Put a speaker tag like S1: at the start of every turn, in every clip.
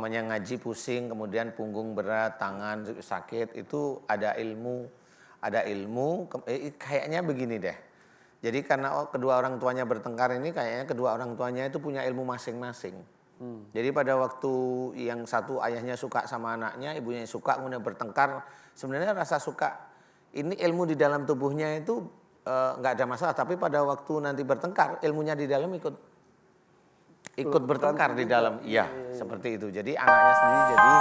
S1: umpamanya ngaji pusing, kemudian punggung berat, tangan sakit, itu ada ilmu, kayaknya begini deh. Jadi karena kedua orang tuanya bertengkar ini, kayaknya kedua orang tuanya itu punya ilmu masing-masing. Jadi pada waktu yang satu ayahnya suka sama anaknya, ibunya suka, kemudian bertengkar, sebenarnya rasa suka ini ilmu di dalam tubuhnya itu nggak ada masalah, tapi pada waktu nanti bertengkar, ilmunya di dalam ikut bertengkar di dalam, iya, seperti itu. Jadi anaknya sendiri jadi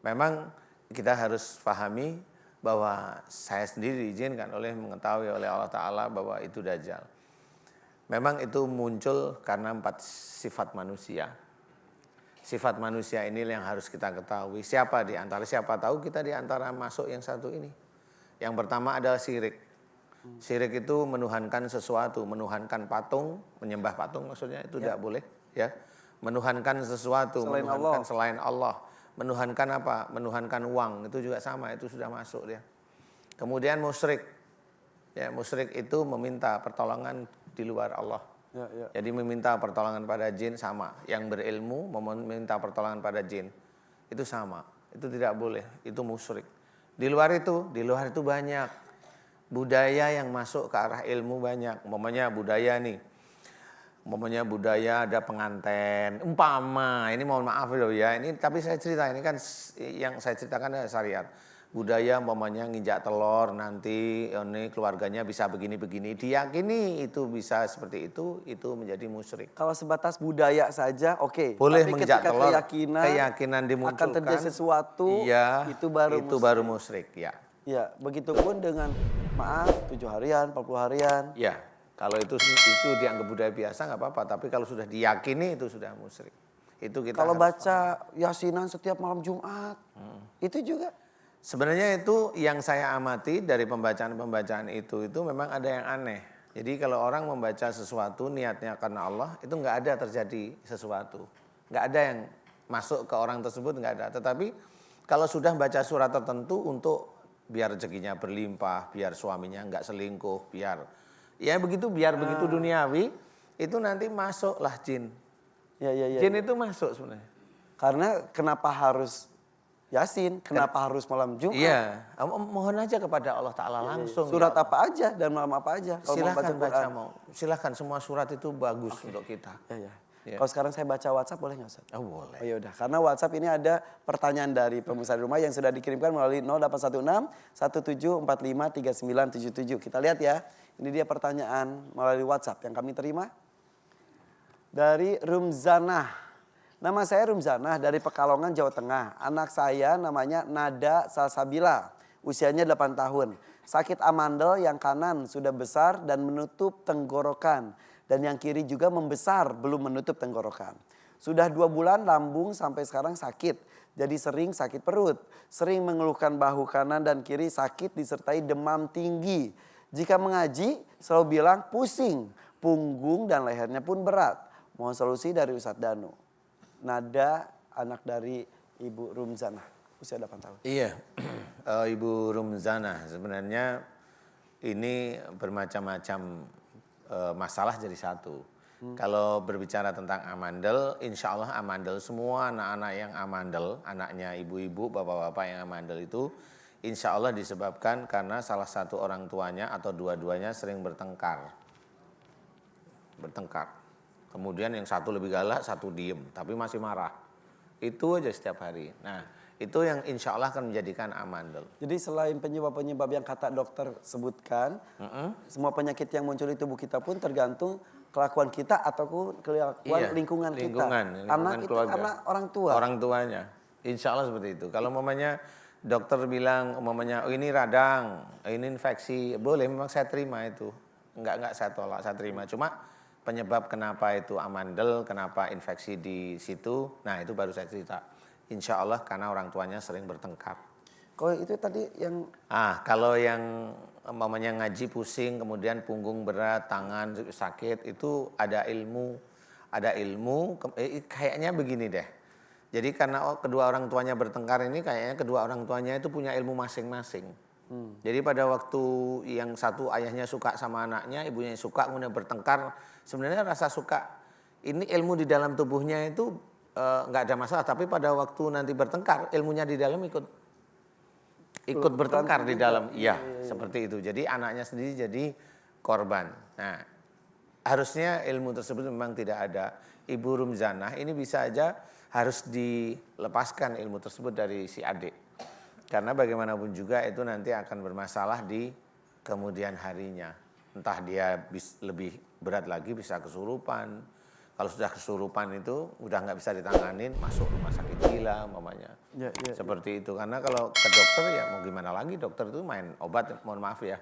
S1: memang kita harus pahami bahwa saya sendiri diizinkan mengetahui oleh Allah Ta'ala bahwa itu Dajjal. Memang itu muncul karena 4 sifat manusia. Sifat manusia ini yang harus kita ketahui. Siapa tahu kita di antara masuk yang satu ini. Yang pertama adalah syirik. Syirik itu menuhankan sesuatu, menuhankan patung, menyembah patung maksudnya itu tidak boleh, ya. Menuhankan sesuatu, selain Allah. Menuhankan apa? Menuhankan uang, itu juga sama, itu sudah masuk dia. Kemudian musyrik. Ya, musyrik itu meminta pertolongan di luar Allah. Jadi meminta pertolongan pada jin sama. Yang berilmu meminta pertolongan pada jin. Itu sama. Itu tidak boleh, itu musyrik. Di luar itu banyak budaya yang masuk ke arah ilmu banyak. Umpamanya budaya ada pengantin, ini mohon maaf loh ya, ini tapi saya cerita, ini kan yang saya ceritakan adalah syariat. Budaya umpamanya nginjak telur nanti ini keluarganya bisa begini-begini, diyakini itu bisa seperti itu menjadi musyrik.
S2: Kalau sebatas budaya saja oke.
S1: Boleh
S2: tapi
S1: menginjak telur, keyakinan dimunculkan,
S2: akan terjadi sesuatu,
S1: iya,
S2: itu baru
S1: musyrik, ya.
S2: Ya, begitupun dengan 7 harian, 40 harian.
S1: Ya. Kalau itu dianggap budaya biasa nggak apa-apa, tapi kalau sudah diyakini itu sudah musyrik. Itu kita
S2: kalau baca yasinan setiap malam Jumat, itu juga.
S1: Sebenarnya itu yang saya amati dari pembacaan itu memang ada yang aneh. Jadi kalau orang membaca sesuatu niatnya karena Allah, itu nggak ada terjadi sesuatu, nggak ada yang masuk ke orang tersebut, nggak ada. Tetapi kalau sudah baca surat tertentu untuk biar rezekinya berlimpah, biar suaminya nggak selingkuh, biar begitu duniawi, itu nanti masuklah jin. Jin itu masuk sebenarnya.
S2: Karena kenapa harus Yasin, kenapa harus malam Jumat?
S1: Iya, mohon aja kepada Allah Ta'ala langsung.
S2: Surat apa aja dan malam apa aja.
S1: Silahkan baca silahkan, semua surat itu bagus untuk kita.
S2: Ya. Kalau sekarang saya baca WhatsApp boleh nggak Ustaz?
S1: Oh boleh.
S2: Oh yaudah, karena WhatsApp ini ada pertanyaan dari pemirsa di rumah yang sudah dikirimkan melalui 0816 1745 3977. Kita lihat ya, ini dia pertanyaan melalui WhatsApp yang kami terima dari Rumzanah. Nama saya Rumzanah dari Pekalongan, Jawa Tengah. Anak saya namanya Nada Salsabila, usianya 8 tahun. Sakit amandel yang kanan sudah besar dan menutup tenggorokan. Dan yang kiri juga membesar, belum menutup tenggorokan. Sudah 2 bulan lambung sampai sekarang sakit. Jadi sering sakit perut. Sering mengeluhkan bahu kanan dan kiri sakit disertai demam tinggi. Jika mengaji selalu bilang pusing. Punggung dan lehernya pun berat. Mohon solusi dari Ustadz Danu. Nada, anak dari Ibu Rumzanah, usia 8 tahun.
S1: Iya, Ibu Rumzanah sebenarnya ini bermacam-macam masalah jadi satu. Kalau berbicara tentang amandel, insya Allah amandel, semua anak-anak yang amandel, anaknya ibu-ibu, bapak-bapak yang amandel itu, insya Allah disebabkan karena salah satu orang tuanya atau dua-duanya sering bertengkar. Kemudian yang satu lebih galak, satu diem, tapi masih marah. Itu aja setiap hari. Nah, itu yang insya Allah akan menjadikan amandel.
S2: Jadi selain penyebab-penyebab yang kata dokter sebutkan, semua penyakit yang muncul di tubuh kita pun tergantung kelakuan kita ataupun kelakuan lingkungan kita. Anak itu
S1: keluarga.
S2: karena orang tua.
S1: Orang tuanya, insya Allah seperti itu. Kalau umpamanya dokter bilang umpamanya ini radang, ini infeksi, boleh, memang saya terima itu. Enggak saya tolak, saya terima. Cuma penyebab kenapa itu amandel, kenapa infeksi di situ, nah itu baru saya cerita. Insya Allah karena orang tuanya sering bertengkar.
S2: Kalau itu tadi yang...
S1: Kalau yang umpamanya ngaji pusing, kemudian punggung berat, tangan sakit, itu ada ilmu, kayaknya begini deh. Jadi karena kedua orang tuanya bertengkar ini, kayaknya kedua orang tuanya itu punya ilmu masing-masing. Jadi pada waktu yang satu ayahnya suka sama anaknya, ibunya suka, kemudian bertengkar. Sebenarnya rasa suka ini ilmu di dalam tubuhnya itu nggak ada masalah. Tapi pada waktu nanti bertengkar, ilmunya di dalam ikut bertengkar di dalam. Iya, seperti itu. Jadi anaknya sendiri jadi korban. Nah, harusnya ilmu tersebut memang tidak ada. Ibu Rumzanah ini bisa aja harus dilepaskan ilmu tersebut dari si adik. Karena bagaimanapun juga itu nanti akan bermasalah di kemudian harinya. Entah dia lebih berat lagi bisa kesurupan. Kalau sudah kesurupan itu udah nggak bisa ditanganin, masuk rumah sakit gila umpamanya. Seperti itu. Karena kalau ke dokter ya mau gimana lagi, dokter itu main obat, mohon maaf ya.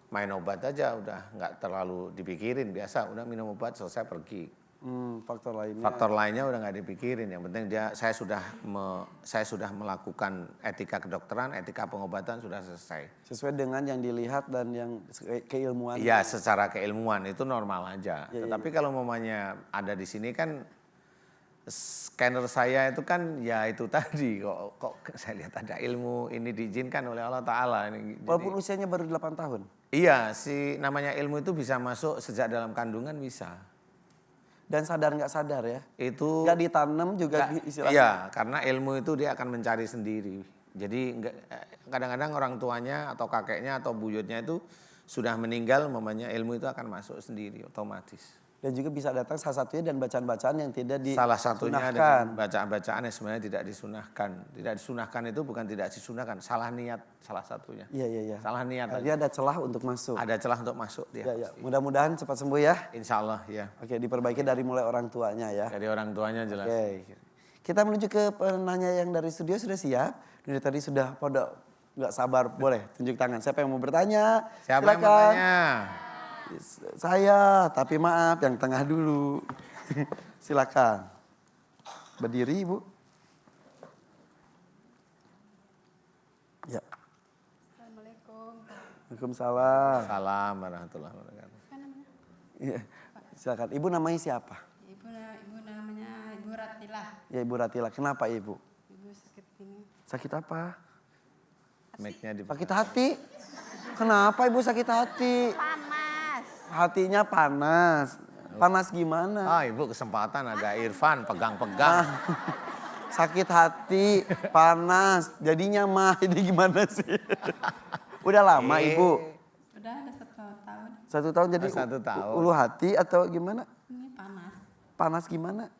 S1: Main obat aja udah nggak terlalu dipikirin, biasa udah minum obat selesai pergi. Faktor lainnya udah nggak dipikirin. Yang penting saya sudah melakukan etika kedokteran, etika pengobatan sudah selesai.
S2: Sesuai dengan yang dilihat dan yang keilmuan.
S1: Iya, secara keilmuan itu normal aja. Tetapi kalau mamanya ada di sini kan scanner saya itu kan ya itu tadi kok saya lihat ada ilmu ini diizinkan oleh Allah Ta'ala.
S2: Walaupun usianya baru 8 tahun?
S1: Iya, namanya ilmu itu bisa masuk sejak dalam kandungan bisa.
S2: Dan sadar nggak sadar ya?
S1: Itu
S2: nggak ditanam juga istilahnya.
S1: Iya, karena ilmu itu dia akan mencari sendiri. Jadi kadang-kadang orang tuanya atau kakeknya atau buyutnya itu sudah meninggal, mamanya ilmu itu akan masuk sendiri otomatis.
S2: Dan juga bisa datang salah satunya dan bacaan-bacaan yang tidak disunahkan.
S1: Salah satunya dengan bacaan-bacaan yang sebenarnya tidak disunahkan. Tidak disunahkan itu bukan tidak disunahkan, salah niat salah satunya.
S2: Iya.
S1: Salah niat.
S2: Artinya ada celah untuk masuk.
S1: Ada celah untuk masuk dia.
S2: Ya. Mudah-mudahan cepat sembuh ya.
S1: Insya Allah ya.
S2: Oke, diperbaiki dari mulai orang tuanya ya.
S1: Dari orang tuanya jelas.
S2: Oke. Kita menuju ke penanya yang dari studio, sudah siap? Dari tadi sudah pada nggak sabar, boleh tunjuk tangan. Siapa yang mau bertanya?
S1: Siapa yang mau bertanya?
S2: Saya, tapi maaf yang tengah dulu. Silakan. Berdiri Ibu. Ya.
S3: Assalamualaikum.
S2: Waalaikumsalam.
S1: Salam warahmatullahi wabarakatuh.
S2: Iya. Silakan. Ibu namanya siapa?
S3: Ibu namanya Ibu Ratilah.
S2: Ya Ibu Ratila. Kenapa Ibu?
S3: Ibu sakit ini.
S2: Sakit apa?
S1: Mic-nya di
S2: Sakit hati. Kenapa Ibu sakit hati?
S3: Panas.
S2: Hatinya panas. Panas gimana?
S1: Ibu kesempatan ada Irfan pegang-pegang.
S2: Sakit hati, panas. Jadinya mah ini gimana sih? Udah lama Ibu?
S3: Udah ada 1 tahun.
S2: 1 tahun jadi
S1: 1 tahun.
S2: ulu hati atau gimana?
S3: Ini panas.
S2: Panas gimana?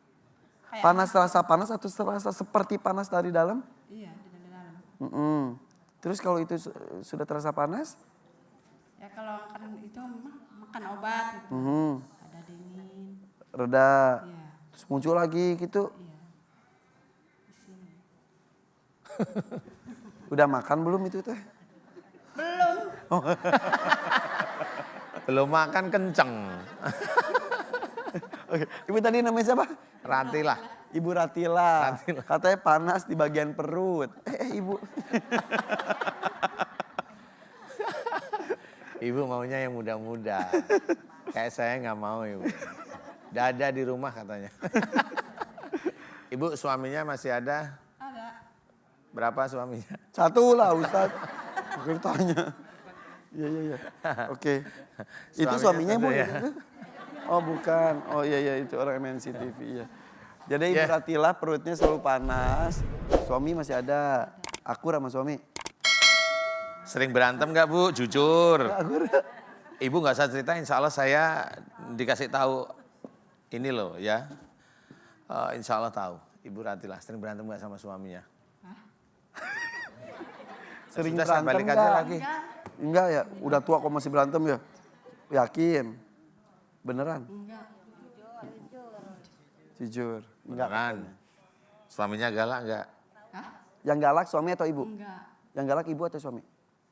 S3: Kayak
S2: Panas terasa panas atau terasa seperti panas dari dalam?
S3: Iya, di dalam.
S2: Terus kalau itu sudah terasa panas?
S3: Ya kalau makan obat gitu. Ada dingin.
S2: Reda.
S3: Iya.
S2: Terus muncul lagi gitu.
S3: Iya. Di sini.
S2: Udah makan belum itu teh?
S3: Belum.
S1: Belum makan kenceng.
S2: Oke. Ibu tadi namanya siapa?
S1: Ratilah.
S2: Ibu Ratila.
S1: Ratila.
S2: Katanya panas di bagian perut. Ibu.
S1: Ibu maunya yang muda-muda. Kayak saya nggak mau ibu. Dada di rumah katanya. Ibu suaminya masih ada?
S3: Ada.
S1: Berapa suaminya?
S2: 1 lah Ustaz. Oke tanya. Iya. Oke. Itu suaminya Ibu?
S1: ya?
S2: Oh bukan. Oh iya itu orang MNC TV ya. Jadi Ibu Ratila perutnya selalu panas. Suami masih ada. Akur sama suami.
S1: Sering berantem nggak Bu? Jujur.
S2: Akur.
S1: Ibu nggak usah cerita, insya Allah saya dikasih tahu ini loh ya. Insya Allah tahu. Ibu Ratila sering berantem nggak sama suaminya?
S2: Sering
S1: Sudah, saya
S2: berantem
S1: balik aja
S2: nggak?
S1: lagi.
S2: Enggak ya, udah tua kok masih berantem ya? Yakin? Beneran?
S3: Enggak.
S2: Jujur? Enggak.
S1: Beneran. Suaminya galak nggak?
S3: Hah?
S2: Yang galak suami atau ibu?
S3: Enggak.
S2: Yang galak ibu atau suami?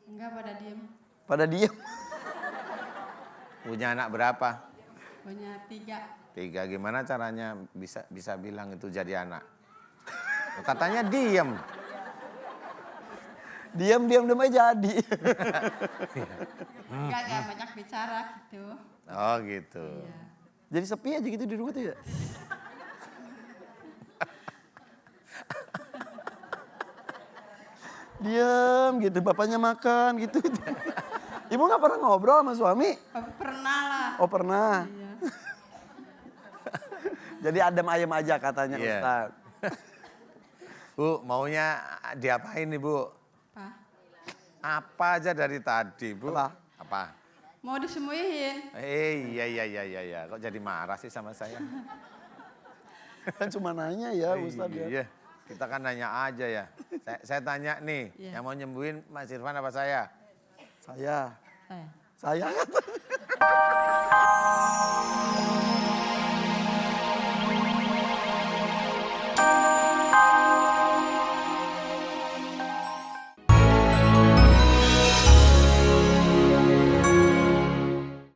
S3: Enggak, pada diem.
S2: Pada diem.
S1: Punya anak berapa?
S3: Punya 3.
S1: 3. Gimana caranya bisa bilang itu jadi anak? Katanya diem.
S2: Diam aja jadi.
S3: Enggak banyak bicara gitu.
S1: Oh gitu.
S3: Iya.
S2: Jadi sepi aja gitu di rumah tuh ya? Diam gitu, bapaknya makan gitu. Ibu nggak pernah ngobrol sama suami?
S3: Oh, pernah lah.
S2: Oh pernah.
S3: Iya.
S2: Jadi adem ayem aja katanya
S1: Iya.
S2: Ustaz.
S1: Bu, maunya diapain nih Bu?
S3: Apa?
S1: Apa aja dari tadi Bu?
S2: Apa?
S1: Apa?
S3: Mau disemuihin?
S1: Iya. Kok jadi marah sih sama saya?
S2: Kan cuma nanya ya Ustaz ya.
S1: Iya, kita kan nanya aja ya. Saya tanya nih,
S3: Iya.
S1: yang mau nyembuhin Mas Irfan apa saya?
S2: Saya.
S3: Saya.
S2: Saya.